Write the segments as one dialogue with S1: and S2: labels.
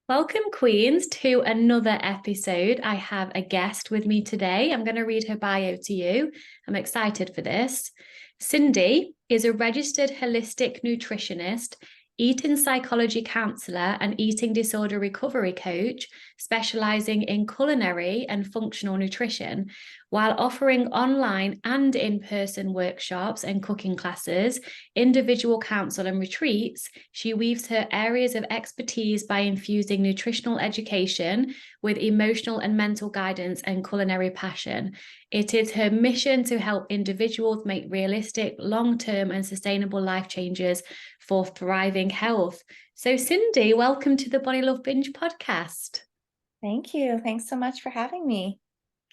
S1: Welcome, Queens, to another episode. I have a guest with me today. I'm going to read her bio to you. I'm excited for this. Cindy is a registered holistic nutritionist, eating psychology counselor, and eating disorder recovery coach, specializing in culinary and functional nutrition, while offering online and in-person workshops and cooking classes, individual counsel and retreats. She weaves her areas of expertise by infusing nutritional education with emotional and mental guidance and culinary passion. It is her mission to help individuals make realistic, long-term and sustainable life changes for thriving health. So Cindy, welcome to the Body Love Binge podcast.
S2: Thank you. Thanks so much for having me.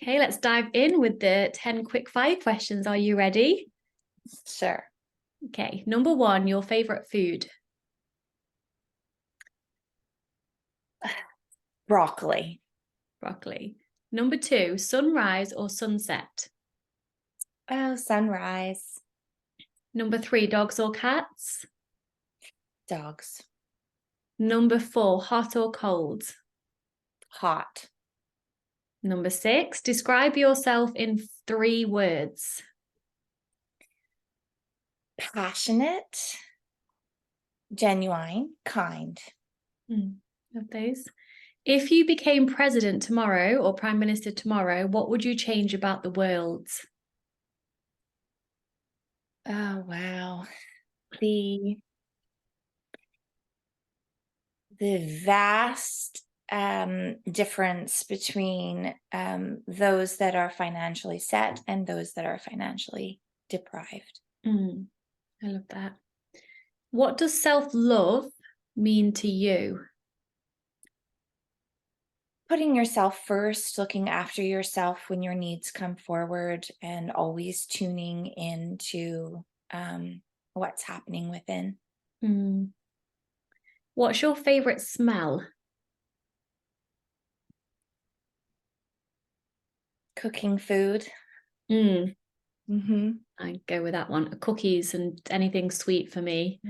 S1: Okay, let's dive in with the 10 quick fire questions. Are you ready?
S2: Sure.
S1: Okay, number 1, your favorite food?
S2: Broccoli.
S1: Broccoli. Number 2, sunrise or sunset?
S2: Oh, sunrise.
S1: Number 3, dogs or cats?
S2: Dogs.
S1: Number 4, hot or cold?
S2: Hot.
S1: Number 6, describe yourself in 3 words.
S2: Passionate, genuine, kind.
S1: Love those. If you became president tomorrow or prime minister tomorrow, what would you change about the world?
S2: Oh, wow. The vast difference between those that are financially set and those that are financially deprived.
S1: I love that. What does self-love mean to you?
S2: Putting yourself first, looking after yourself when your needs come forward, and always tuning into what's happening within.
S1: What's your favorite smell?
S2: Cooking food.
S1: I go with that one. Cookies and anything sweet for me.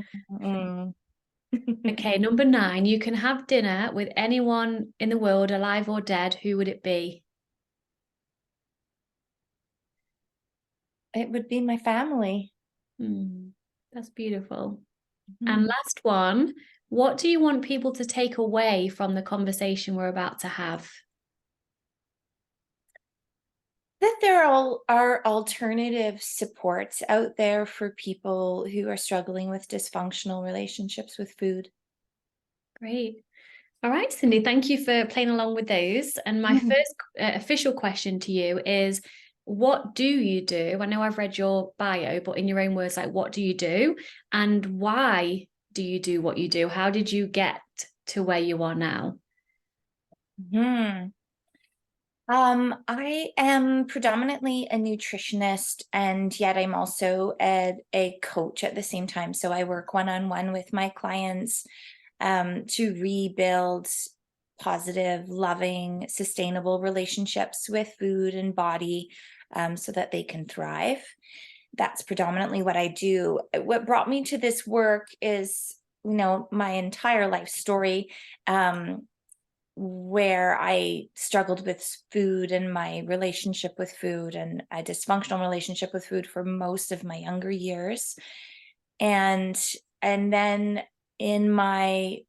S1: Okay, number 9, you can have dinner with anyone in the world, alive or dead. Who would it be?
S2: It would be my family.
S1: That's beautiful. And last one, what do you want people to take away from the conversation we're about to have?
S2: That there are alternative supports out there for people who are struggling with dysfunctional relationships with food.
S1: Great. All right, Cindy, thank you for playing along with those. And my first official question to you is, what do you do? I know I've read your bio, but in your own words, like, what do you do? And why do you do what you do? How did you get to where you are now?
S2: I am predominantly a nutritionist, and yet I'm also a coach at the same time. So I work one-on-one with my clients to rebuild positive, loving, sustainable relationships with food and body so that they can thrive. That's predominantly what I do. What brought me to this work is, my entire life story. Where I struggled with food and my relationship with food, and a dysfunctional relationship with food for most of my younger years. And then in my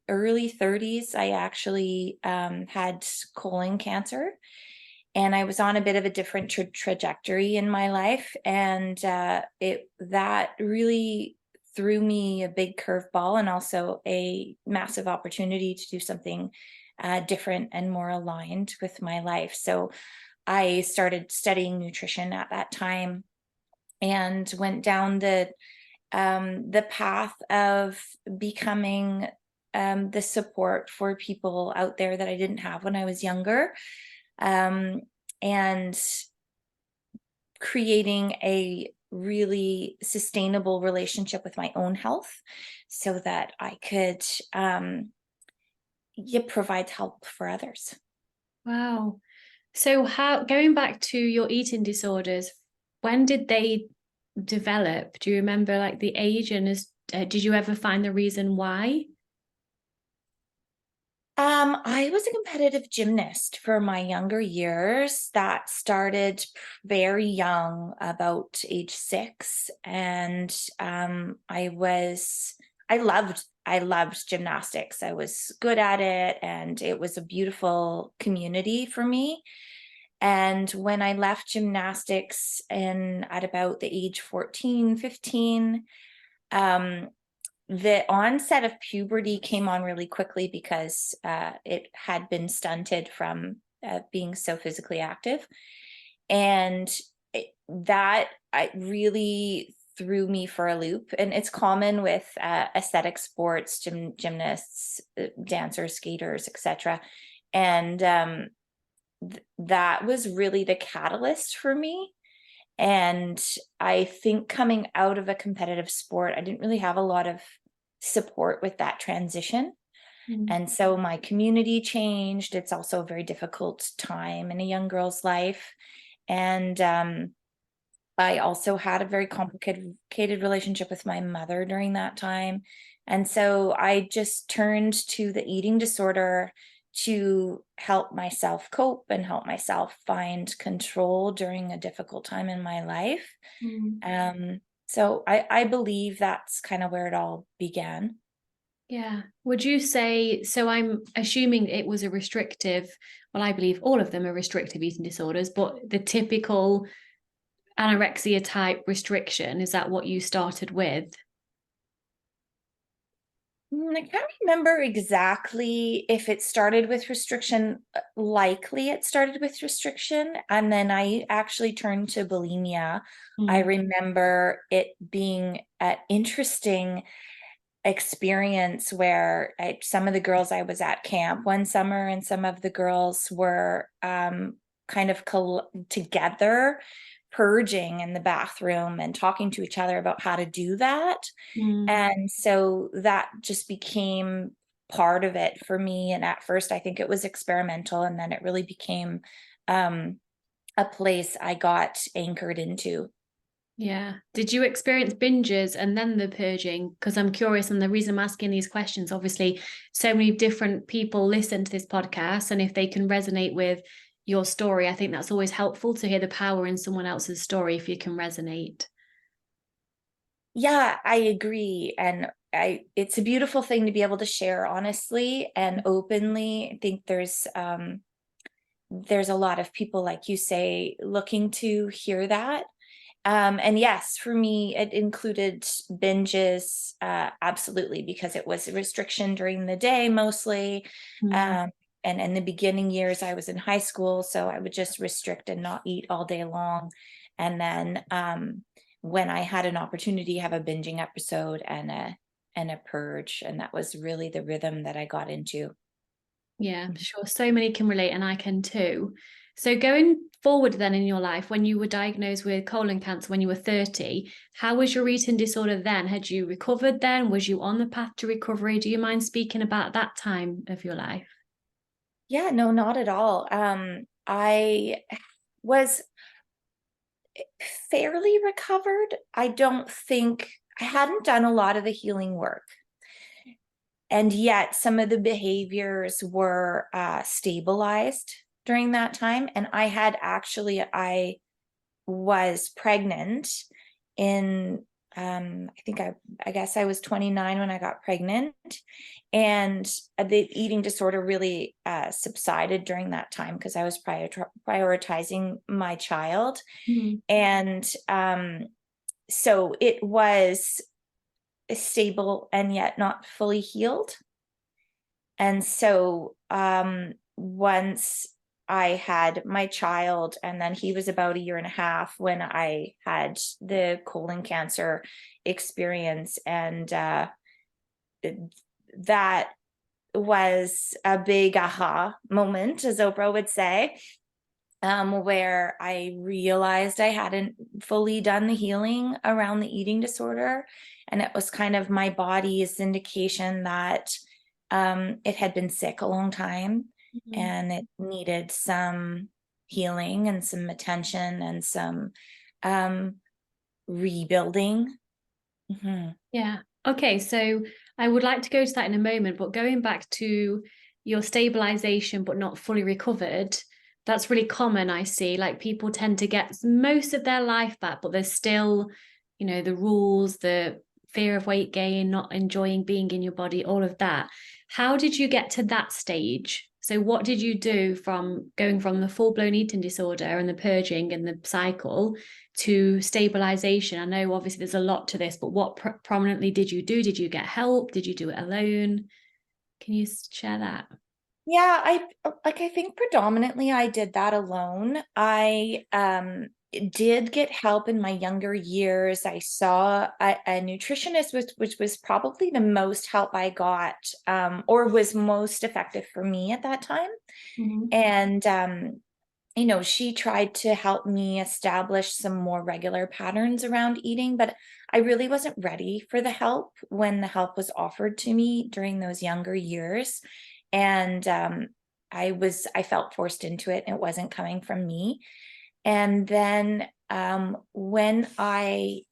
S2: early 30s, I actually had colon cancer, and I was on a bit of a different trajectory in my life. And that really threw me a big curveball, and also a massive opportunity to do something different and more aligned with my life. So I started studying nutrition at that time, and went down the path of becoming the support for people out there that I didn't have when I was younger, and creating a really sustainable relationship with my own health so that I could provide help for others.
S1: Wow. So going back to your eating disorders, when did they develop? Do you remember like the age, and did you ever find the reason why?
S2: I was a competitive gymnast for my younger years. That started very young, about age 6. And I loved gymnastics. I was good at it, and it was a beautiful community for me. And when I left gymnastics at about the age 14, 15, um, the onset of puberty came on really quickly because it had been stunted from being so physically active. And that I really threw me for a loop. And it's common with aesthetic sports, gymnasts, dancers, skaters, etc. And that was really the catalyst for me. And I think coming out of a competitive sport, I didn't really have a lot of support with that transition.
S1: Mm.
S2: And so my community changed. It's also a very difficult time in a young girl's life. And I also had a very complicated relationship with my mother during that time. And so I just turned to the eating disorder to help myself cope and help myself find control during a difficult time in my life.
S1: Mm.
S2: So I believe that's kind of where it all began.
S1: Yeah. Would you say, so I'm assuming it was a restrictive, well, I believe all of them are restrictive eating disorders, but the typical anorexia type restriction, is that what you started with?
S2: I can't remember exactly if it started with restriction. Likely it started with restriction, and then I actually turned to bulimia. I
S1: Mm.
S2: remember it being an interesting experience where some of the girls, I was at camp one summer, and some of the girls were kind of together purging in the bathroom and talking to each other about how to do that.
S1: Mm.
S2: And so that just became part of it for me. And at first, I think it was experimental, and then it really became um, a place I got anchored into.
S1: Yeah. Did you experience binges and then the purging? Because I'm curious, and the reason I'm asking these questions, obviously, so many different people listen to this podcast, and if they can resonate with your story, I think that's always helpful to hear the power in someone else's story if you can resonate.
S2: Yeah, I agree. And it's a beautiful thing to be able to share honestly and openly. I think there's a lot of people, like you say, looking to hear that. And yes, for me, it included binges, absolutely, because it was a restriction during the day mostly.
S1: Mm.
S2: Um, and in the beginning years, I was in high school, so I would just restrict and not eat all day long. And then when I had an opportunity, have a binging episode and a purge, and that was really the rhythm that I got into.
S1: Yeah, I'm sure so many can relate, and I can too. So, going forward then in your life, when you were diagnosed with colon cancer when you were 30, how was your eating disorder then? Had you recovered then? Was you on the path to recovery? Do you mind speaking about that time of your life?
S2: Yeah, no, not at all. I was fairly recovered. I don't think I hadn't done a lot of the healing work. And yet some of the behaviors were stabilized during that time. And I was pregnant in, I guess I was 29 when I got pregnant. And the eating disorder really subsided during that time because I was prioritizing my child.
S1: Mm.
S2: And so it was stable and yet not fully healed. And so once I had my child, and then he was about a year and a half when I had the colon cancer experience. And that was a big aha moment, as Oprah would say, where I realized I hadn't fully done the healing around the eating disorder. And it was kind of my body's indication that it had been sick a long time
S1: Mhm.
S2: and it needed some healing and some attention and some um, rebuilding. Mhm.
S1: Yeah. Okay. So I would like to go to that in a moment, but going back to your stabilization but not fully recovered, that's really common. I see, like, people tend to get most of their life back, but there's still, you know, the rules, the fear of weight gain, not enjoying being in your body, all of that. How did you get to that stage? So what did you do from going from the full-blown eating disorder and the purging and the cycle to stabilization? I know obviously there's a lot to this, but what prominently did you do? Did you get help? Did you do it alone? Can you share that?
S2: Yeah, I think predominantly I did that alone. I did get help in my younger years. I saw a nutritionist, which was probably the most help I got, or was most effective for me at that time.
S1: Mm-hmm.
S2: And you know, she tried to help me establish some more regular patterns around eating, but I really wasn't ready for the help when the help was offered to me during those younger years. And I felt forced into it. It wasn't coming from me. And then when I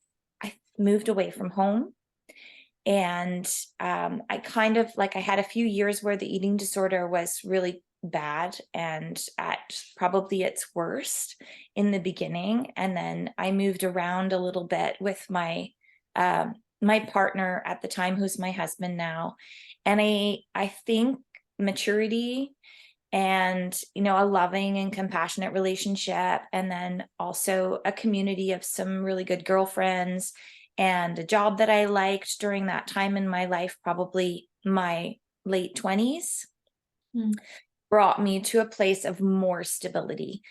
S2: moved away from home, and I kind of like, I had a few years where the eating disorder was really bad and at probably its worst in the beginning. And then I moved around a little bit with my partner at the time, who's my husband now. And I think maturity and, you know, a loving and compassionate relationship, and then also a community of some really good girlfriends and a job that I liked during that time in my life, probably my late 20s,
S1: Mm.
S2: brought me to a place of more stability.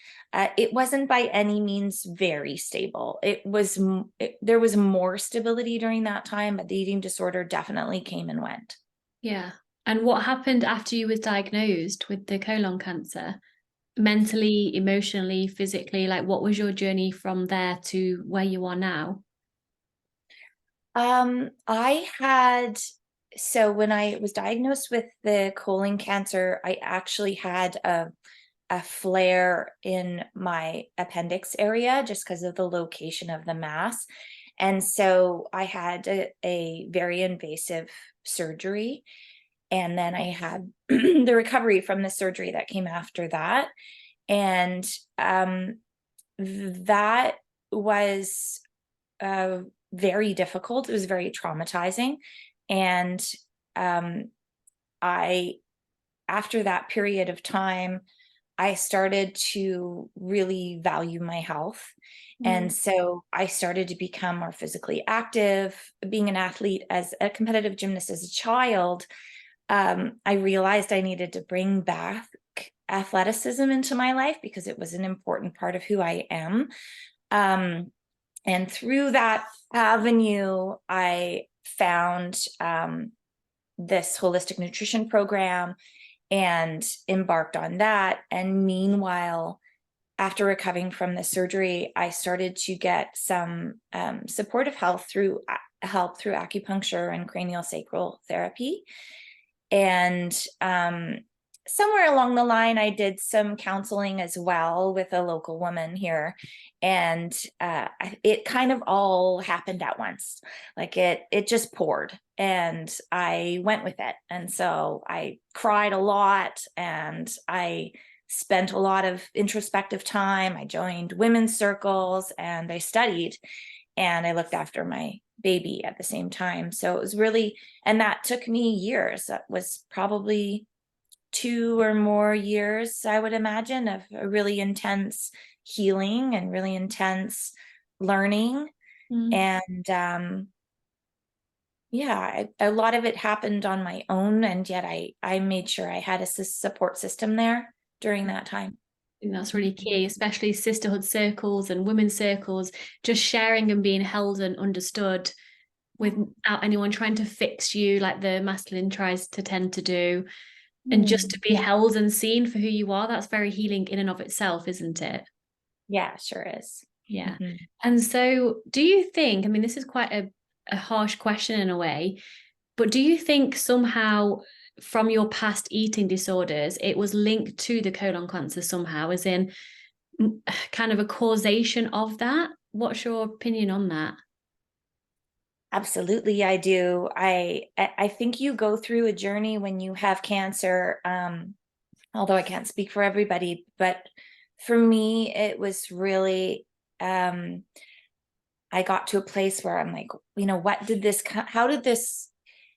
S2: It wasn't by any means very stable. There was more stability during that time, but the eating disorder definitely came and went.
S1: Yeah. And what happened after you was diagnosed with the colon cancer? Mentally, emotionally, physically, like what was your journey from there to where you are now?
S2: I had, so when I was diagnosed with the colon cancer, I actually had a flare in my appendix area just because of the location of the mass. And so I had a very invasive surgery. And then I had the recovery from the surgery that came after that. And that was uh, very difficult. It was very traumatizing. And um, I, after that period of time, I started to really value my health.
S1: Mm.
S2: And so I started to become more physically active. Being an athlete, as a competitive gymnast as a child, I realized I needed to bring back athleticism into my life because it was an important part of who I am. Um, and through that avenue, I found this holistic nutrition program and embarked on that. And meanwhile, after recovering from the surgery, I started to get some supportive help through acupuncture and cranial sacral therapy. And somewhere along the line, I did some counseling as well with a local woman here. And it kind of all happened at once. Like it just poured and I went with it. And so I cried a lot and I spent a lot of introspective time. I joined women's circles and I studied and I looked after my baby at the same time. So it was really, and that took me years. That was probably 2 or more years, I would imagine, of a really intense healing and really intense learning.
S1: Mm.
S2: And yeah, a lot of it happened on my own, and yet I made sure I had a support system there during that time.
S1: I think that's really key, especially sisterhood circles and women's circles, just sharing and being held and understood without anyone trying to fix you like the masculine tries to tend to do. And just to be held and seen for who you are, that's very healing in and of itself, isn't it?
S2: Yeah, sure is.
S1: Yeah.
S2: Mhm.
S1: And so do you think, I mean, this is quite a harsh question in a way, but do you think somehow from your past eating disorders, it was linked to the colon cancer somehow, as in kind of a causation of that? What's your opinion on that?
S2: Absolutely, I do. I think you go through a journey when you have cancer, although I can't speak for everybody, but for me, it was really, I got to a place where I'm like, how did this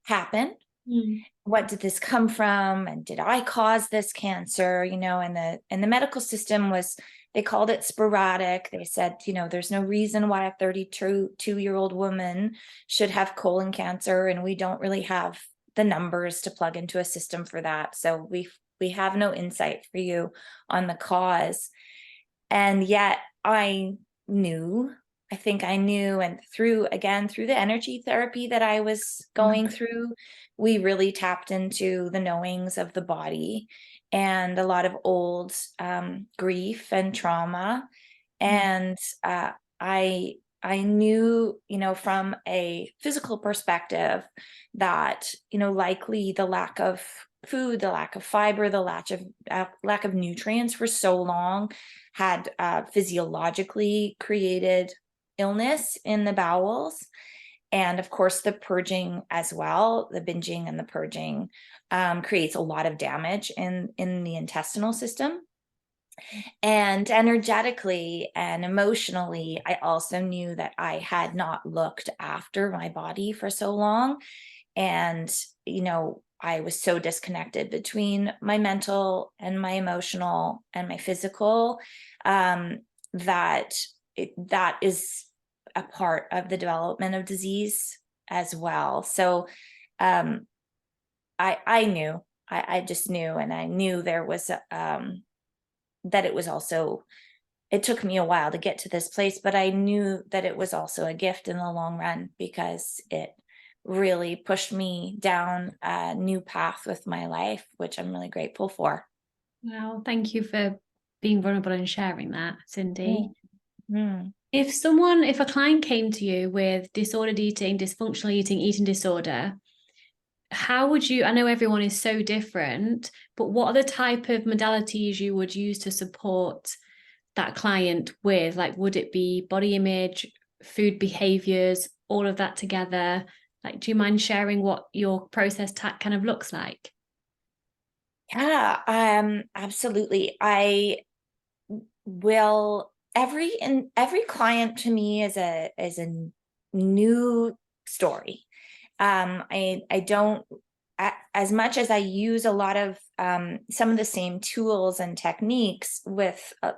S2: happen?
S1: Mm.
S2: What did this come from? And did I cause this cancer? And the medical system was, they called it sporadic. They said, there's no reason why a 32-year-old woman should have colon cancer, and we don't really have the numbers to plug into a system for that. So we have no insight for you on the cause. And yet knew, I think I knew, and through the energy therapy that I was going through, we really tapped into the knowings of the body and a lot of old grief and trauma. And I knew, from a physical perspective that, likely the lack of food, the lack of fiber, the lack of nutrients for so long had physiologically created illness in the bowels. And of course, the purging as well, the binging and the purging creates a lot of damage in the intestinal system. And energetically and emotionally, I also knew that I had not looked after my body for so long. And, I was so disconnected between my mental and my emotional and my physical, that that is a part of the development of disease as well. So I knew, I just knew, and I knew there was that it was also, it took me a while to get to this place, but I knew that it was also a gift in the long run, because it really pushed me down a new path with my life, which I'm really grateful for.
S1: Well, thank you for being vulnerable and sharing that, Cindy.
S2: Mm-hmm.
S1: If a client came to you with disordered eating, dysfunctional eating, eating disorder, how would you, I know everyone is so different, but what are the type of modalities you would use to support that client with? Like, would it be body image, food behaviors, all of that together? Like, do you mind sharing what your process kind of looks like?
S2: Yeah, absolutely. I will, every client to me is a new story. I don't, as much as I use a lot of some of the same tools and techniques with a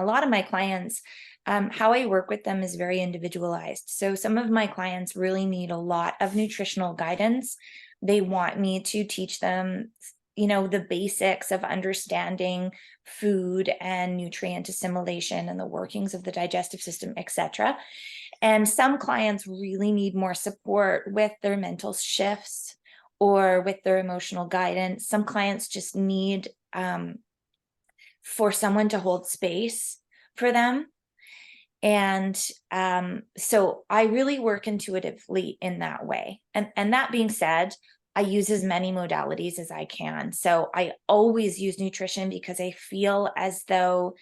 S2: lot of my clients, how I work with them is very individualized. So some of my clients really need a lot of nutritional guidance. They want me to teach them, the basics of understanding food and nutrient assimilation and the workings of the digestive system, etc. And some clients really need more support with their mental shifts or with their emotional guidance. Some clients just need for someone to hold space for them. And so I really work intuitively in that way. And that being said, I use as many modalities as I can. So I always use nutrition, because I feel as though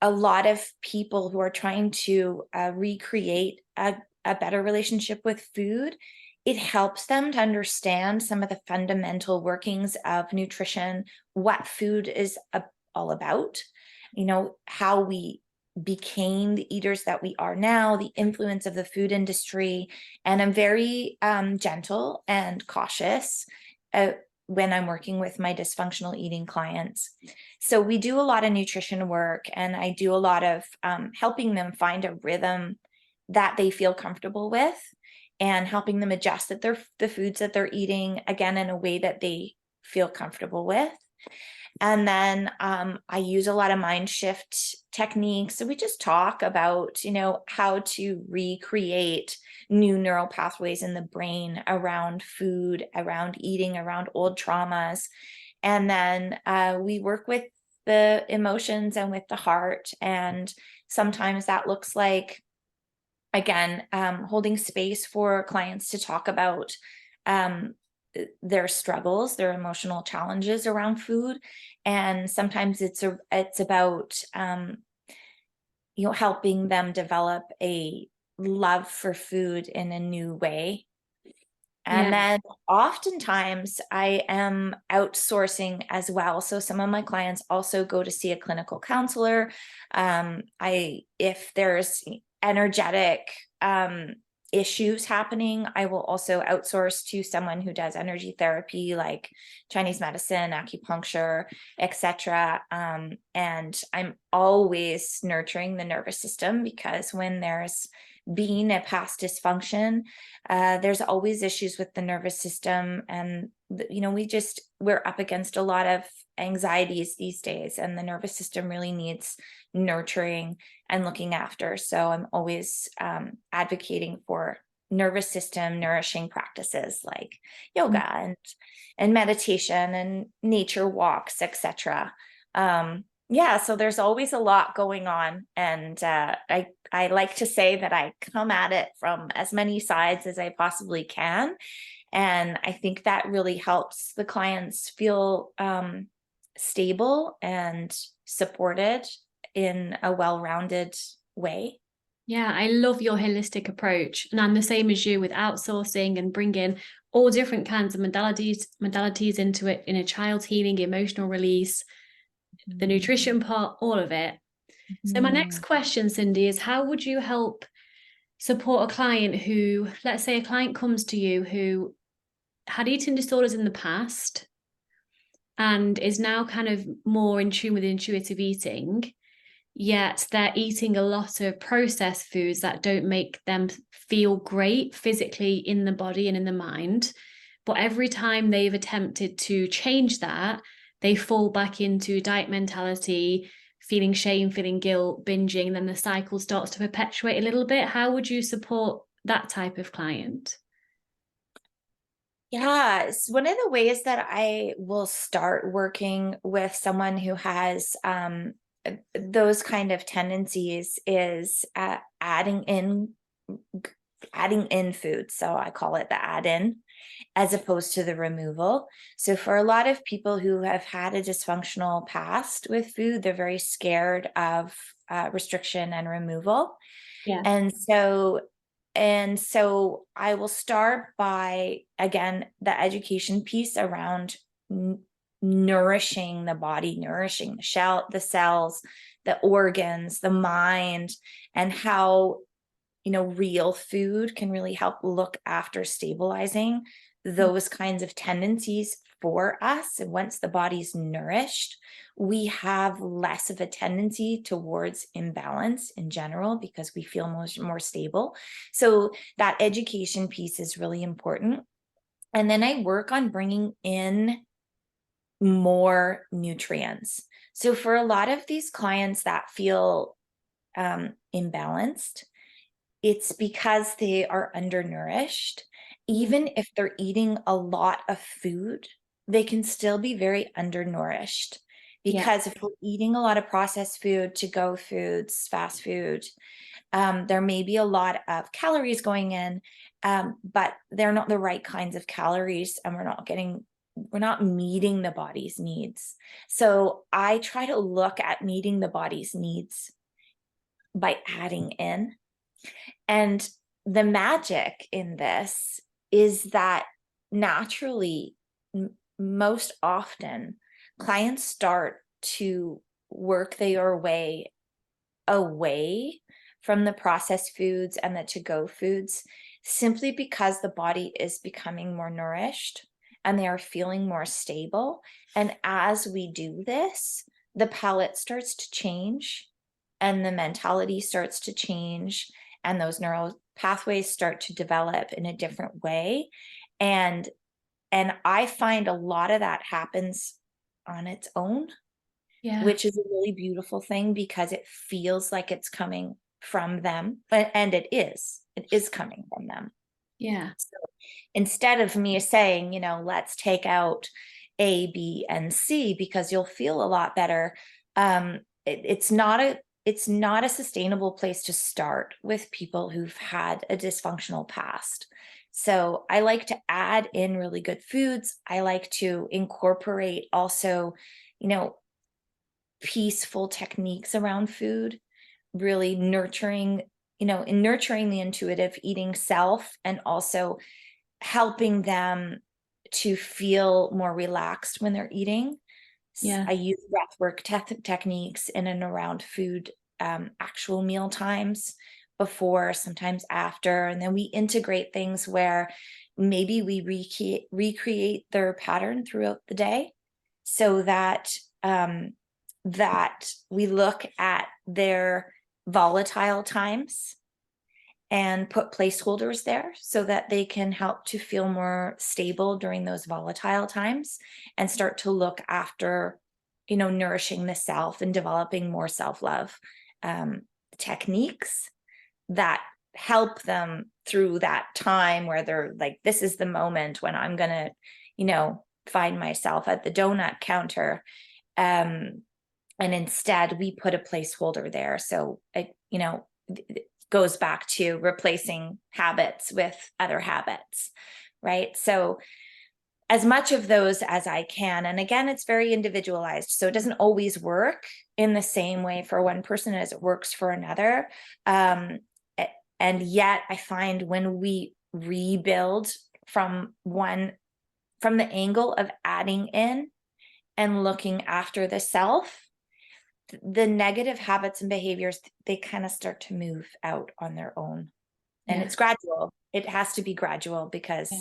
S2: a lot of people who are trying to recreate a better relationship with food, it helps them to understand some of the fundamental workings of nutrition, what food is all about, how we became the eaters that we are now, the influence of the food industry. And I'm very gentle and cautious when I'm working with my dysfunctional eating clients. So we do a lot of nutrition work, and I do a lot of helping them find a rhythm that they feel comfortable with, and helping them adjust the foods that they're eating, again, in a way that they feel comfortable with. And then I use a lot of mind shift techniques. So we just talk about, how to recreate new neural pathways in the brain around food, around eating, around old traumas. And then we work with the emotions and with the heart. And sometimes that looks like, again, holding space for clients to talk about their struggles, their emotional challenges around food. And sometimes it's about helping them develop a love for food in a new way. And
S1: Yeah.
S2: then oftentimes I am outsourcing as well. So some of my clients also go to see a clinical counselor. If there's energetic issues happening, I will also outsource to someone who does energy therapy, like Chinese medicine, acupuncture, etc. And I'm always nurturing the nervous system, because when there's been a past dysfunction, there's always issues with the nervous system. And we're up against a lot of anxieties these days, and the nervous system really needs nurturing and looking after. So I'm always advocating for nervous system nourishing practices like yoga and meditation and nature walks, etc. Yeah, so there's always a lot going on, and I like to say that I come at it from as many sides as I possibly can, and I think that really helps the clients feel stable and supported in a well-rounded way.
S1: Yeah, I love your holistic approach. And I'm the same as you with outsourcing and bringing all different kinds of modalities into it, in a child's healing, emotional release, the nutrition part, all of it. So my next question, Cindy, is how would you help support a client who, let's say a client comes to you who had eating disorders in the past and is now kind of more in tune with intuitive eating, yet they're eating a lot of processed foods that don't make them feel great physically in the body and in the mind. But every time they've attempted to change that, they fall back into diet mentality, feeling shame, feeling guilt, binging, then the cycle starts to perpetuate a little bit. How would you support that type of client?
S2: Yeah, it's one of the ways that I will start working with someone who has those kind of tendencies is adding in food. So I call it the add in, as opposed to the removal. So for a lot of people who have had a dysfunctional past with food, they're very scared of restriction and removal.
S1: Yeah.
S2: And so I will start by, again, the education piece around nourishing the body, nourishing the cells, the organs, the mind, and how real food can really help look after stabilizing those kinds of tendencies for us. And once the body's nourished, we have less of a tendency towards imbalance in general, because we feel more stable. So that education piece is really important. And then I work on bringing in more nutrients. So for a lot of these clients that feel imbalanced, it's because they are undernourished. Even if they're eating a lot of food, they can still be very undernourished,
S1: Yeah.
S2: because if we're eating a lot of processed food, to-go foods, fast food, there may be a lot of calories going in, but they're not the right kinds of calories, and we're not meeting the body's needs. So I try to look at meeting the body's needs by adding in. And the magic in this is that naturally, most often, clients start to work their way away from the processed foods and the to-go foods, simply because the body is becoming more nourished and they are feeling more stable. And as we do this, the palate starts to change and the mentality starts to change, and those neural pathways start to develop in a different way. And I find a lot of that happens on its own,
S1: Yeah.
S2: which is a really beautiful thing, because it feels like it's coming from them, and it is coming from them.
S1: Yeah.
S2: So instead of me saying, let's take out A, B, and C because you'll feel a lot better, it's not a sustainable place to start with people who've had a dysfunctional past. So I like to add in really good foods. I like to incorporate also, peaceful techniques around food, really nurturing in nurturing the intuitive eating self, and also helping them to feel more relaxed when they're eating.
S1: Yeah.
S2: I use breathwork techniques in and around food, actual meal times, before, sometimes after, and then we integrate things where maybe we recreate their pattern throughout the day, so that that we look at their volatile times and put placeholders there so that they can help to feel more stable during those volatile times, and start to look after, nourishing the self and developing more self-love techniques that help them through that time where they're like, this is the moment when I'm gonna, find myself at the donut counter. And instead we put a placeholder there. So it goes back to replacing habits with other habits, right? So as much of those as I can. And again, it's very individualized. So it doesn't always work in the same way for one person as it works for another. And yet I find when we rebuild from the angle of adding in and looking after the self, the negative habits and behaviors, they kind of start to move out on their own. And it's gradual. It has to be gradual, because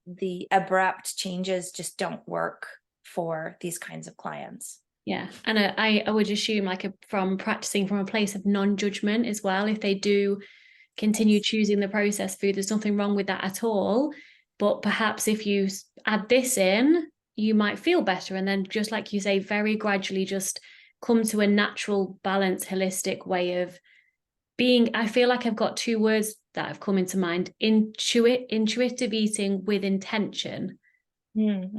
S2: the abrupt changes just don't work for these kinds of clients.
S1: Yeah. And I would assume, like, from practicing from a place of non-judgment as well, if they do continue choosing the processed food, there's nothing wrong with that at all. But perhaps if you add this in, you might feel better. And then, just like you say, very gradually just come to a natural, balanced, holistic way of being. I feel like I've got two words that have come into mind: intuitive eating with intention,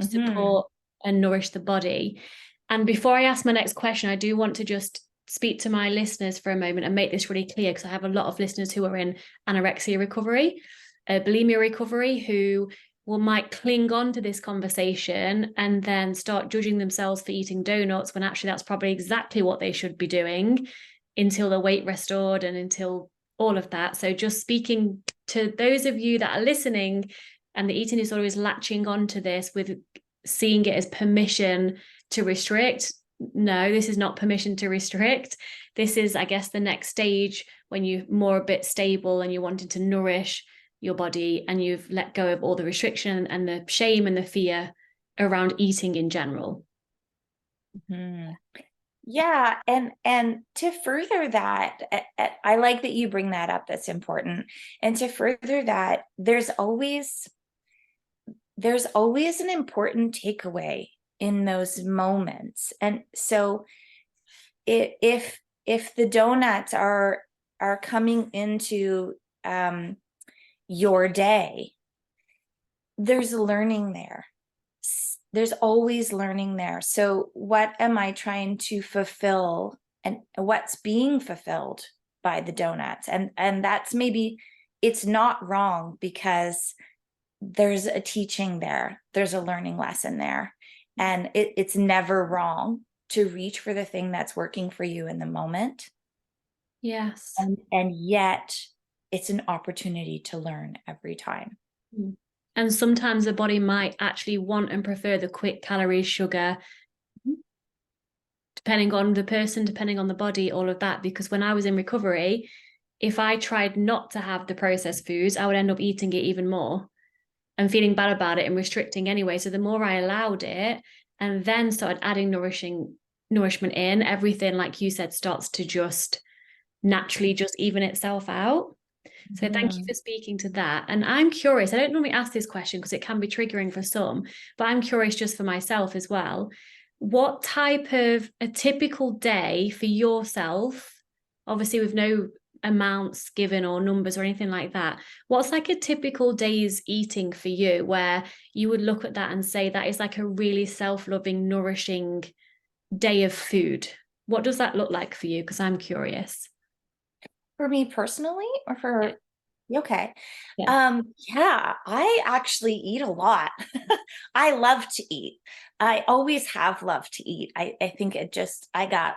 S1: support and nourish the body. And before I ask my next question, I do want to just speak to my listeners for a moment and make this really clear, because I have a lot of listeners who are in anorexia recovery, bulimia recovery, who might cling on to this conversation and then start judging themselves for eating donuts, when actually that's probably exactly what they should be doing until the weight restored and until all of that. So just speaking to those of you that are listening and the eating disorder is latching onto this with seeing it as permission to restrict. No, this is not permission to restrict. This is, I guess, the next stage when you're more a bit stable and you're wanting to nourish your body, and you've let go of all the restriction and the shame and the fear around eating in general.
S2: Yeah. And to further that, I like that you bring that up. That's important. And to further that, there's always an important takeaway in those moments. And so if the donuts are coming into your day, there's learning there. There's always learning there. So what am I trying to fulfill, and what's being fulfilled by the donuts? And that's, maybe it's not wrong, because there's a teaching there. There's a learning lesson there. And it's never wrong to reach for the thing that's working for you in the moment.
S1: Yes.
S2: And yet it's an opportunity to learn every time.
S1: And sometimes the body might actually want and prefer the quick calorie, sugar, depending on the person, depending on the body, all of that. Because when I was in recovery, if I tried not to have the processed foods, I would end up eating it even more and feeling bad about it and restricting anyway. So the more I allowed it and then started adding nourishment in, everything, like you said, starts to just naturally just even itself out. So thank you for speaking to that. And I'm curious, I don't normally ask this question because it can be triggering for some, but I'm curious just for myself as well. What type of a typical day for yourself, obviously with no amounts given or numbers or anything like that, what's like a typical day's eating for you, where you would look at that and say that is like a really self-loving, nourishing day of food? What does that look like for you? Because I'm curious.
S2: For me personally, or for okay.
S1: Yeah.
S2: Yeah, I actually eat a lot. I love to eat. I always have loved to eat. I think it just, I got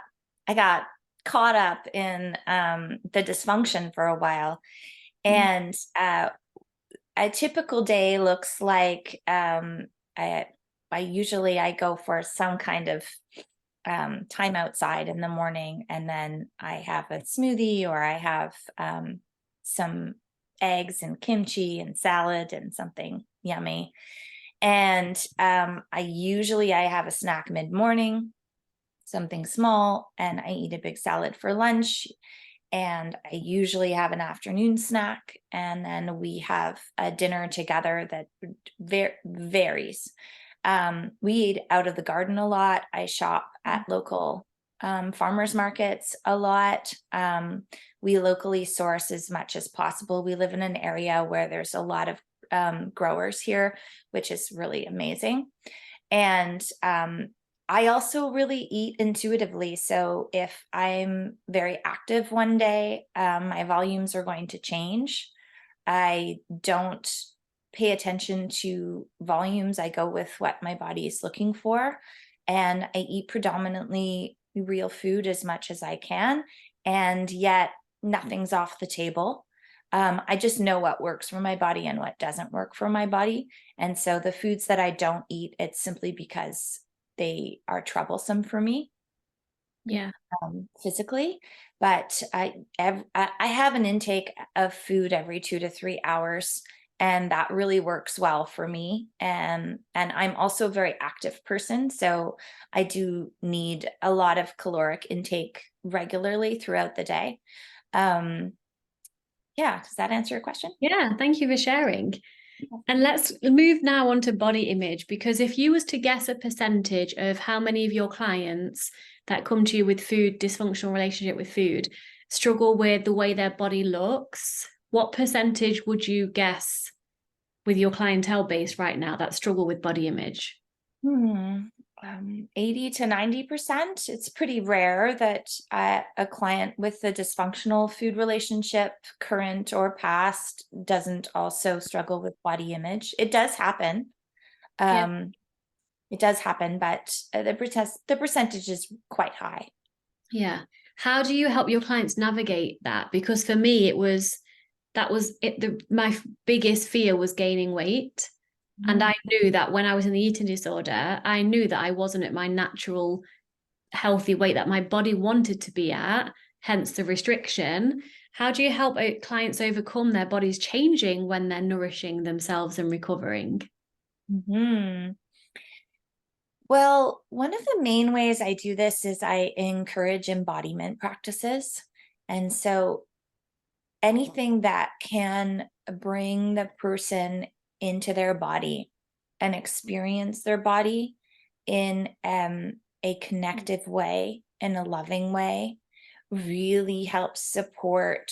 S2: caught up in the dysfunction for a while. And a typical day looks like I go for some kind of time outside in the morning, and then I have a smoothie, or I have some eggs and kimchi and salad and something yummy. And I have a snack mid-morning, something small, and I eat a big salad for lunch. And I usually have an afternoon snack, and then we have a dinner together that varies. We eat out of the garden a lot. I shop at local farmers markets a lot. We locally source as much as possible. We live in an area where there's a lot of growers here, which is really amazing. And I also really eat intuitively. So if I'm very active one day, my volumes are going to change. I don't pay attention to volumes. I go with what my body is looking for. And I eat predominantly real food as much as I can. And yet nothing's off the table. I just know what works for my body and what doesn't work for my body. And so the foods that I don't eat, it's simply because they are troublesome for me physically. But I have an intake of food every 2 to 3 hours, and that really works well for me. And I'm also a very active person, so I do need a lot of caloric intake regularly throughout the day. Yeah, does that answer your question?
S1: Yeah, thank you for sharing. And let's move now on to body image, because if you was to guess a percentage of how many of your clients that come to you with food, dysfunctional relationship with food, struggle with the way their body looks, what percentage would you guess with your clientele base right now that struggle with body image?
S2: 80 to 90%. It's pretty rare that a client with a dysfunctional food relationship, current or past, doesn't also struggle with body image. It does happen. It does happen, but the percentage is quite high.
S1: Yeah. How do you help your clients navigate that? Because for me, my biggest fear was gaining weight. And I knew that when I was in the eating disorder, I knew that I wasn't at my natural healthy weight that my body wanted to be at, hence the restriction. How do you help clients overcome their bodies changing when they're nourishing themselves and recovering?
S2: Well, one of the main ways I do this is I encourage embodiment practices. And so anything that can bring the person into their body and experience their body in a connective way, in a loving way, really helps support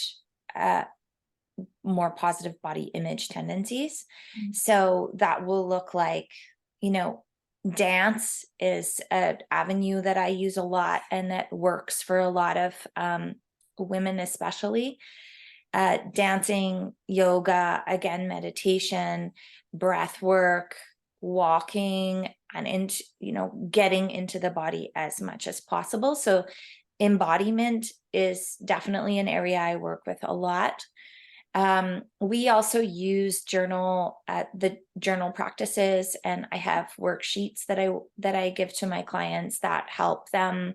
S2: more positive body image tendencies. So that will look like, dance is an avenue that I use a lot, and that works for a lot of women, especially. Dancing, yoga, again, meditation, breath work, walking, and getting into the body as much as possible. So embodiment is definitely an area I work with a lot. We also use the journal practices, and I have worksheets that I give to my clients that help them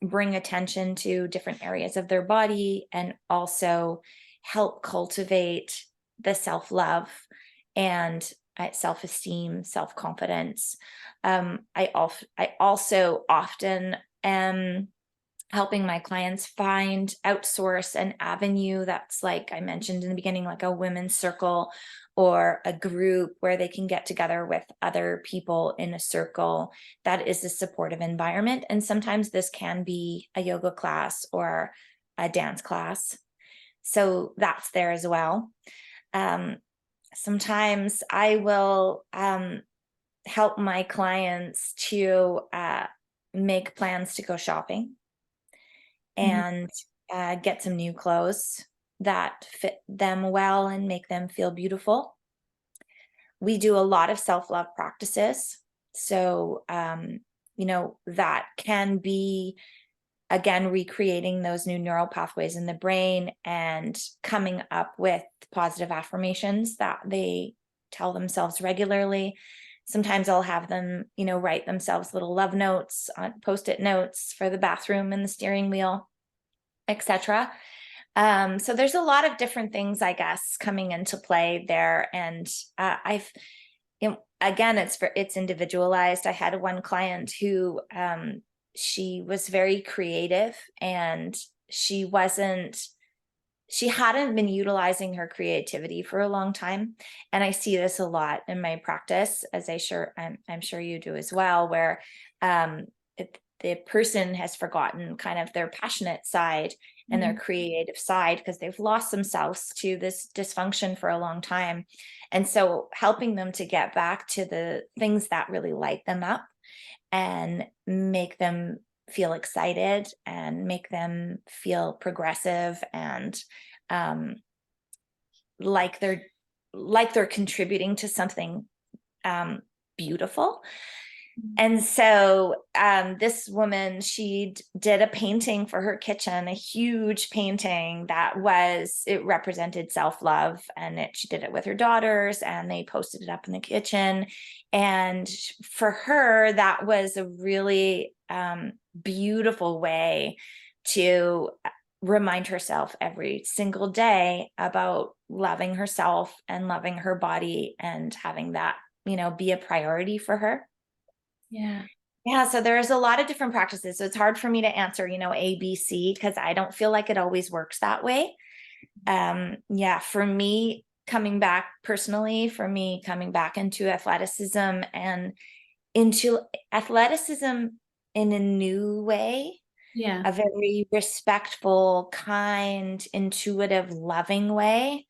S2: bring attention to different areas of their body, and also help cultivate the self-love and self-esteem, self-confidence. I also often am helping my clients outsource an avenue that's, like I mentioned in the beginning, like a women's circle or a group where they can get together with other people in a circle that is a supportive environment. And sometimes this can be a yoga class or a dance class. So that's there as well. Sometimes I will help my clients to make plans to go shopping and get some new clothes that fit them well and make them feel beautiful. We do a lot of self-love practices. So, that can be again, recreating those new neural pathways in the brain and coming up with positive affirmations that they tell themselves regularly. Sometimes I'll have them, write themselves little love notes on Post-it notes for the bathroom and the steering wheel, etc. So there's a lot of different things, I guess, coming into play there. And again, it's individualized. I had one client who she was very creative, and she hadn't been utilizing her creativity for a long time. And I see this a lot in my practice, as I'm sure you do as well, where the person has forgotten kind of their passionate side and their creative side because they've lost themselves to this dysfunction for a long time. And so helping them to get back to the things that really light them up and make them feel excited and make them feel progressive and like they're contributing to something beautiful. And so this woman, she did a painting for her kitchen, a huge painting it represented self-love, and she did it with her daughters, and they posted it up in the kitchen. And for her, that was a really beautiful way to remind herself every single day about loving herself and loving her body and having that, be a priority for her. Yeah. So there's a lot of different practices. So it's hard for me to answer, A, B, C, because I don't feel like it always works that way. For me, coming back into athleticism and into athleticism in a new way, a very respectful, kind, intuitive, loving way,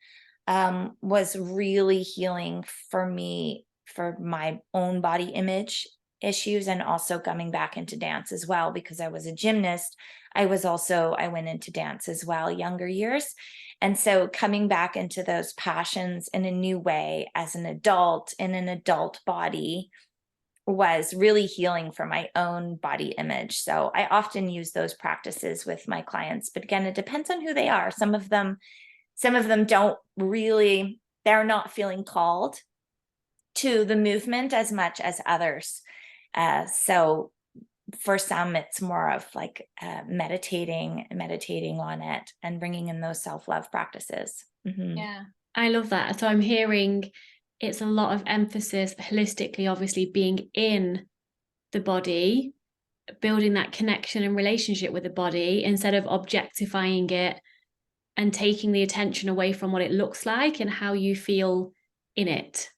S2: was really healing for me, for my own body image issues, and also coming back into dance as well, because I was a gymnast. I went into dance as well, younger years. And so coming back into those passions in a new way as an adult in an adult body was really healing for my own body image. So I often use those practices with my clients, but again, it depends on who they are. Some of them don't really, they're not feeling called to the movement as much as others. So for some, it's more of like meditating on it and bringing in those self-love practices.
S1: Yeah, I love that. So I'm hearing it's a lot of emphasis holistically, obviously being in the body, building that connection and relationship with the body instead of objectifying it and taking the attention away from what it looks like and how you feel in it.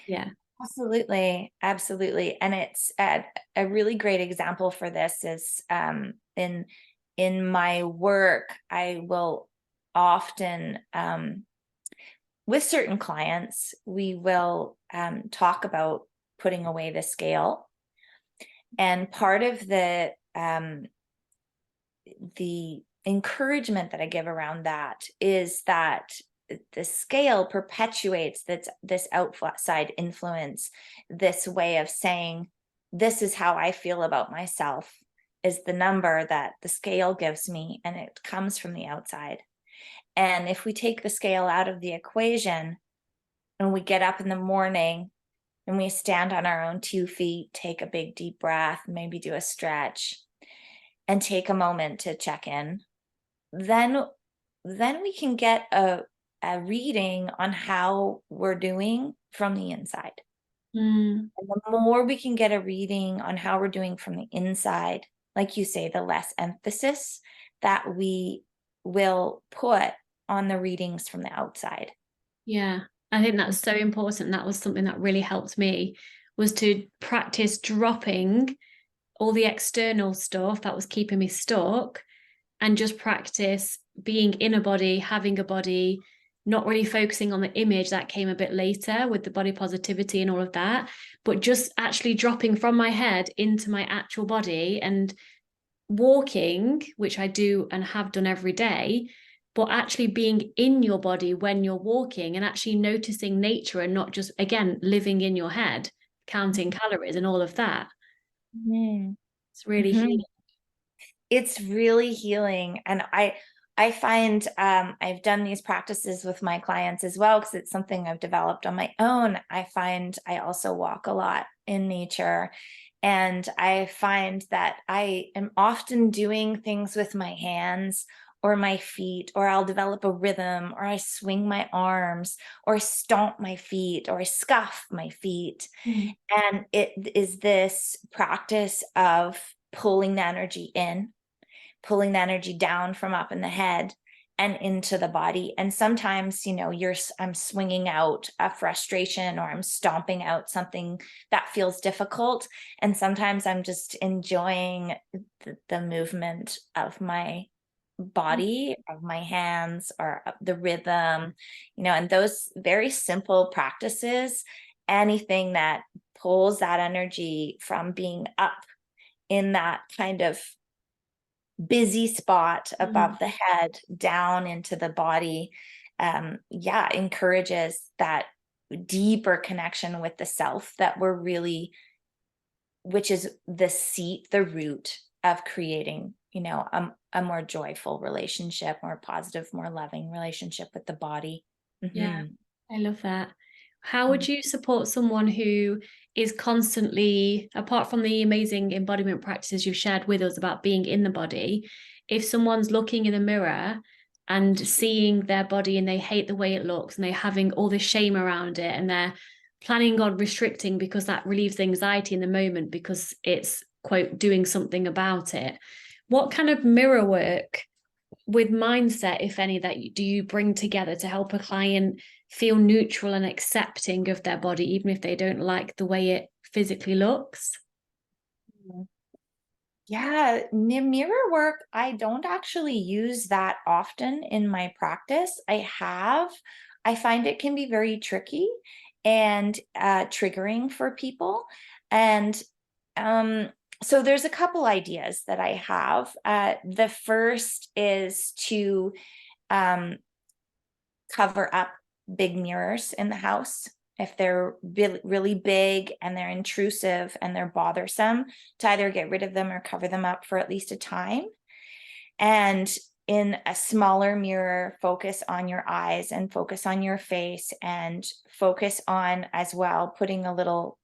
S1: Yeah.
S2: Absolutely. And it's a really great example for this is in my work, I will often, with certain clients, we will talk about putting away the scale. And part of the encouragement that I give around that is that the scale perpetuates this outside influence, this way of saying, this is how I feel about myself, is the number that the scale gives me, and it comes from the outside. And if we take the scale out of the equation and we get up in the morning and we stand on our own 2 feet, take a big deep breath, maybe do a stretch, and take a moment to check in, then we can get a reading on how we're doing from the inside. And the more we can get a reading on how we're doing from the inside, like you say, the less emphasis that we will put on the readings from the outside.
S1: Yeah, I think that's so important. That was something that really helped me, was to practice dropping all the external stuff that was keeping me stuck and just practice being in a body, having a body, not really focusing on the image. That came a bit later with the body positivity and all of that, but just actually dropping from my head into my actual body and walking, which I do and have done every day, but actually being in your body when you're walking and actually noticing nature and not just, again, living in your head, counting calories and all of that. It's really healing.
S2: it's really healing. And I find I've done these practices with my clients as well, because it's something I've developed on my own. I find I also walk a lot in nature. And I find that I am often doing things with my hands or my feet, or I'll develop a rhythm, or I swing my arms, or I stomp my feet, or I scuff my feet.
S1: Mm.
S2: And it is this practice of pulling the energy in, pulling the energy down from up in the head and into the body. And sometimes, I'm swinging out a frustration, or I'm stomping out something that feels difficult. And sometimes I'm just enjoying the movement of my body, of my hands, or the rhythm, and those very simple practices, anything that pulls that energy from being up in that kind of busy spot above the head down into the body, encourages that deeper connection with the self that we're really, which is the seat, the root of creating, a more joyful relationship, more positive, more loving relationship with the body.
S1: Yeah,
S2: Mhm.
S1: I love that. How would
S2: Mm.
S1: you support someone who is constantly, apart from the amazing embodiment practices you've shared with us about being in the body, if someone's looking in the mirror and seeing their body and they hate the way it looks and they're having all this shame around it and they're planning on restricting because that relieves the anxiety in the moment because it's, quote, doing something about it, what kind of mirror work with mindset, if any, do you bring together to help a client feel neutral and accepting of their body, even if they don't like the way it physically looks?
S2: Yeah, mirror work, I don't actually use that often in my practice. I find it can be very tricky and triggering for people. And so there's a couple ideas that I have. The first is to um, cover up big mirrors in the house. If they're really big and they're intrusive and they're bothersome, to either get rid of them or cover them up for at least a time. And in a smaller mirror, focus on your eyes and focus on your face, and focus on as well putting a little,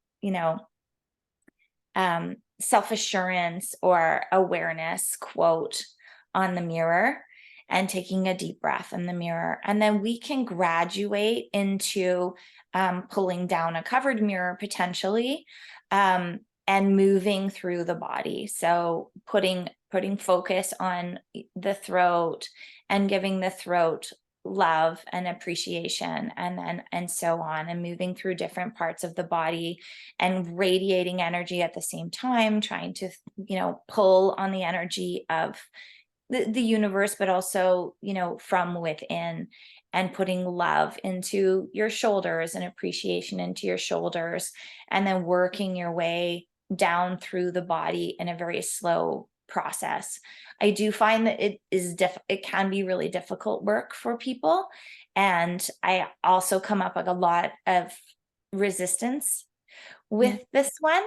S2: self-assurance or awareness quote on the mirror, and taking a deep breath in the mirror. And then we can graduate into pulling down a covered mirror potentially, and moving through the body. So putting focus on the throat and giving the throat love and appreciation, and so on, and moving through different parts of the body and radiating energy at the same time, trying to pull on the energy of the universe, but also from within, and putting love into your shoulders and appreciation into your shoulders, and then working your way down through the body in a very slow process. I do find that it can be really difficult work for people, and I also come up with a lot of resistance with this one.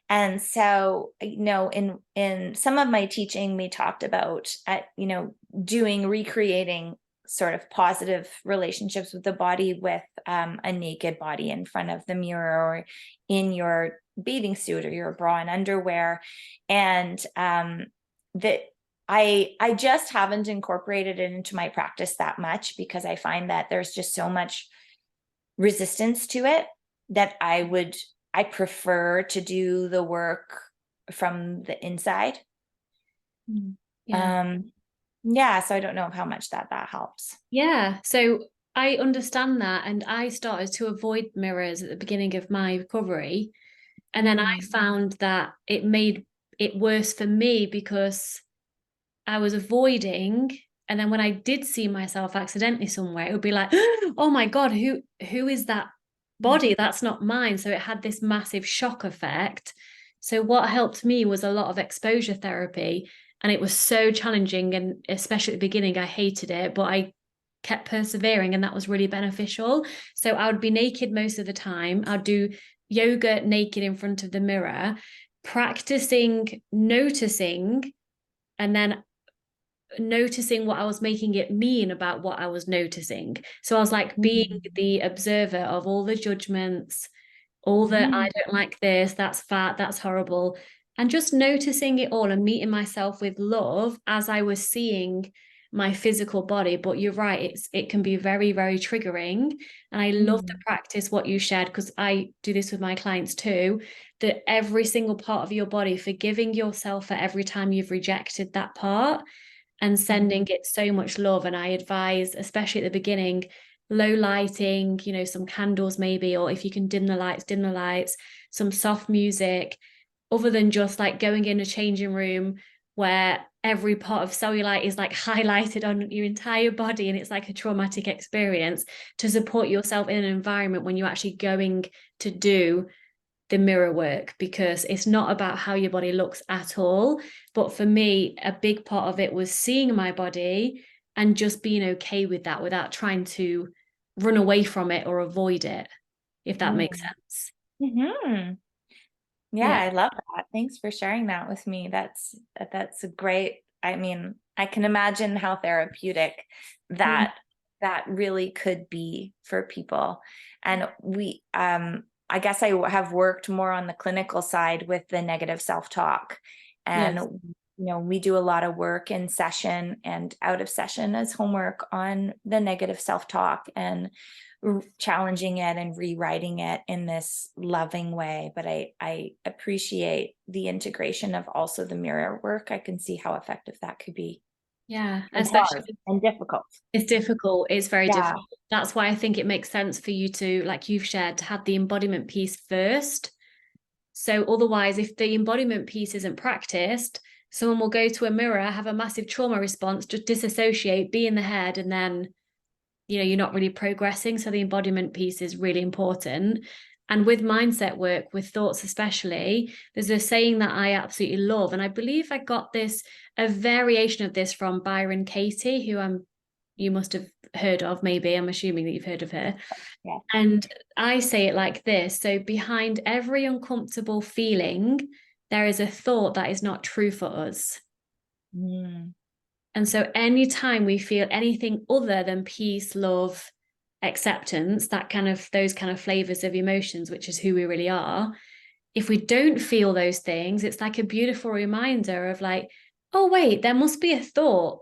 S2: And so, in some of my teaching, we talked about, recreating sort of positive relationships with the body with a naked body in front of the mirror, or in your bathing suit or your bra and underwear. And that I just haven't incorporated it into my practice that much, because I find that there's just so much resistance to it, that I prefer to do the work from the inside.
S1: Yeah.
S2: Yeah, so I don't know how much that helps.
S1: Yeah. So I understand that. And I started to avoid mirrors at the beginning of my recovery. And then I found that it made it worse for me because I was avoiding. And then when I did see myself accidentally somewhere, it would be like, oh my God, who is that body? That's not mine. So it had this massive shock effect. So what helped me was a lot of exposure therapy. And it was so challenging. And especially at the beginning, I hated it, but I kept persevering, and that was really beneficial. So I would be naked most of the time. I'd do yoga naked in front of the mirror, practicing noticing and then noticing what I was making it mean about what I was noticing. So I was like being the observer of all the judgments, all the I don't like this, that's fat, that's horrible, and just noticing it all and meeting myself with love as I was seeing my physical body. But you're right, it can be very, very triggering. And I love the practice what you shared, because I do this with my clients too, that every single part of your body, forgiving yourself for every time you've rejected that part and sending it so much love. And I advise, especially at the beginning, low lighting, some candles maybe, or if you can dim the lights, some soft music, other than just like going in a changing room where every part of cellulite is like highlighted on your entire body and it's like a traumatic experience, to support yourself in an environment when you're actually going to do the mirror work, because it's not about how your body looks at all. But for me, a big part of it was seeing my body and just being okay with that without trying to run away from it or avoid it, if that makes sense.
S2: Yeah, I love that. Thanks for sharing that with me. That's a great, I mean, I can imagine how therapeutic that really could be for people. And I guess I have worked more on the clinical side with the negative self-talk. And
S1: Yes.
S2: we do a lot of work in session and out of session as homework on the negative self-talk and challenging it and rewriting it in this loving way. But I appreciate the integration of also the mirror work. I can see how effective that could be.
S1: Yeah,
S2: And
S1: especially
S2: hard and difficult.
S1: it's difficult. It's very
S2: Yeah.
S1: difficult. That's why I think it makes sense for you to, like you've shared, to have the embodiment piece first. So otherwise, if the embodiment piece isn't practiced, someone will go to a mirror, have a massive trauma response, just disassociate, be in the head, and then, you're not really progressing. So the embodiment piece is really important. And with mindset work, with thoughts especially, there's a saying that I absolutely love. And I believe I got a variation of this from Byron Katie, who you must have heard of, maybe. I'm assuming that you've heard of her.
S2: Yeah.
S1: And I say it like this. So behind every uncomfortable feeling, there is a thought that is not true for us. And so anytime we feel anything other than peace, love, acceptance, those kind of flavors of emotions, which is who we really are, if we don't feel those things, it's like a beautiful reminder of like, oh, wait, there must be a thought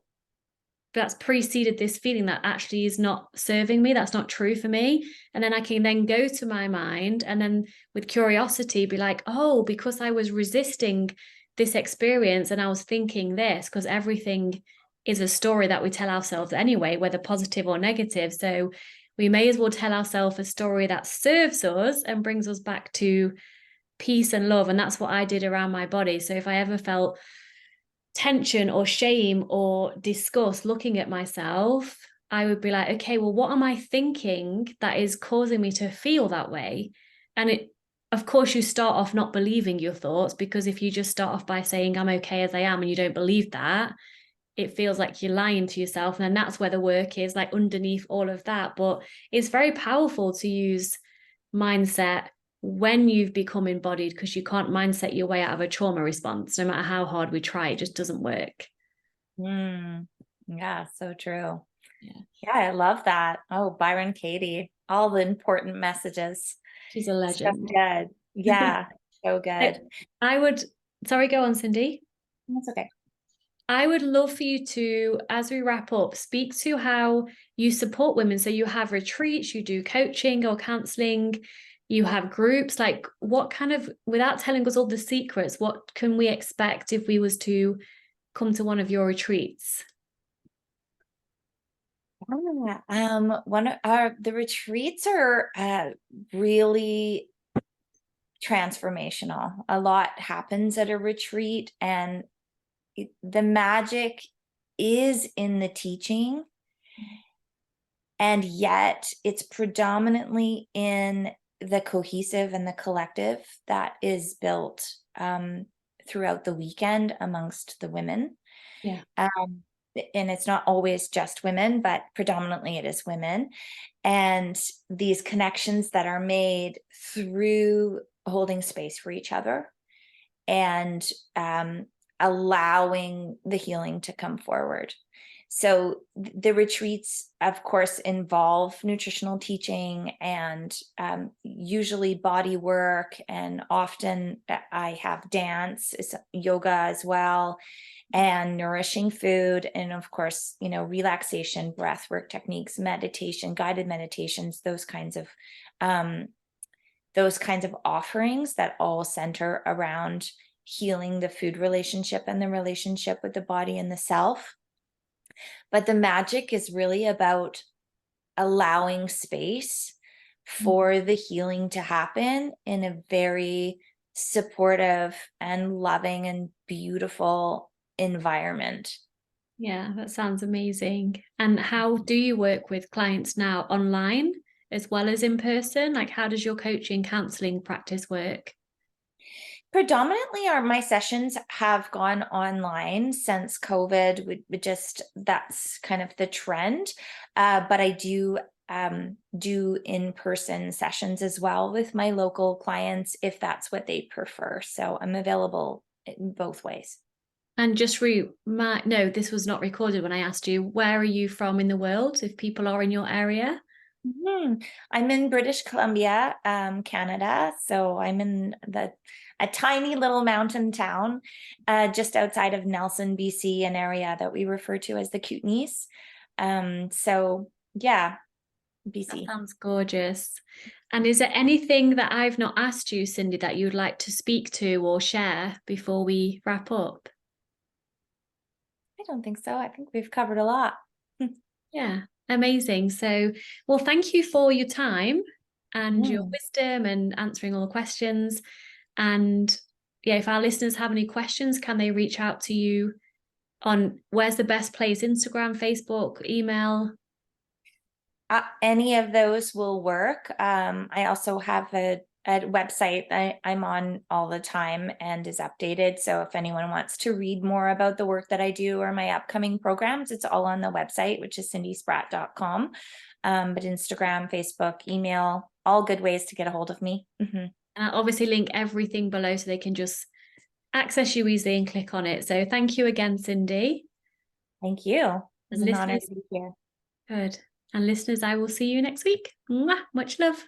S1: that's preceded this feeling that actually is not serving me, that's not true for me. And then I can then go to my mind and then with curiosity be like, oh, because I was resisting this experience and I was thinking this, because everything is a story that we tell ourselves anyway, whether positive or negative. So we may as well tell ourselves a story that serves us and brings us back to peace and love. And that's what I did around my body. So if I ever felt tension or shame or disgust looking at myself, I would be like, okay, well, what am I thinking that is causing me to feel that way? And of course, you start off not believing your thoughts, because if you just start off by saying, I'm okay as I am, and you don't believe that, it feels like you're lying to yourself. And then that's where the work is, like underneath all of that. But it's very powerful to use mindset when you've become embodied, because you can't mindset your way out of a trauma response. No matter how hard we try, it just doesn't work.
S2: Yeah, so true.
S1: Yeah,
S2: I love that. Oh, Byron Katie, all the important messages.
S1: she's a legend.
S2: So good. Yeah, so good.
S1: Sorry, go on, Cindy.
S2: That's okay.
S1: I would love for you to, as we wrap up, speak to how you support women. So you have retreats, you do coaching or counseling, you have groups. Like, what kind of, without telling us all the secrets, what can we expect if we was to come to one of your retreats?
S2: The retreats are really transformational. A lot happens at a retreat, and the magic is in the teaching, and yet it's predominantly in the cohesive and the collective that is built throughout the weekend amongst the women.
S1: Yeah.
S2: And it's not always just women, but predominantly it is women. And these connections that are made through holding space for each other. And allowing the healing to come forward. So the retreats, of course, involve nutritional teaching and usually body work, and often I have dance, yoga as well, and nourishing food, and of course, relaxation, breath work techniques, meditation, guided meditations, those kinds of offerings that all center around healing the food relationship and the relationship with the body and the self. But the magic is really about allowing space for the healing to happen in a very supportive and loving and beautiful environment.
S1: Yeah, that sounds amazing. And how do you work with clients now, online as well as in person? Like, how does your coaching counseling practice work?
S2: Predominantly my sessions have gone online since COVID. That's kind of the trend. But I do do in-person sessions as well with my local clients if that's what they prefer. So I'm available in both ways.
S1: And just no, this was not recorded when I asked you, where are you from in the world if people are in your area?
S2: I'm in British Columbia, Canada. So I'm in a tiny little mountain town just outside of Nelson, BC, an area that we refer to as the Kootenays. So yeah, BC.
S1: That sounds gorgeous. And is there anything that I've not asked you, Cindy, that you'd like to speak to or share before we wrap up?
S2: I don't think so. I think we've covered a lot.
S1: Yeah, amazing. So, well, thank you for your time and your wisdom and answering all the questions. And yeah, if our listeners have any questions, can they reach out to you on where's the best place? Instagram, Facebook, email?
S2: Any of those will work. I also have a website I'm on all the time and is updated. So if anyone wants to read more about the work that I do or my upcoming programs, it's all on the website, which is cindyspratt.com. But Instagram, Facebook, email, all good ways to get a hold of me.
S1: And I'll obviously link everything below so they can just access you easily and click on it. So thank you again, Cindy.
S2: Thank you. It's
S1: And
S2: an honor
S1: listeners,
S2: to be here.
S1: good. And listeners, I will see you next week. Mwah, much love.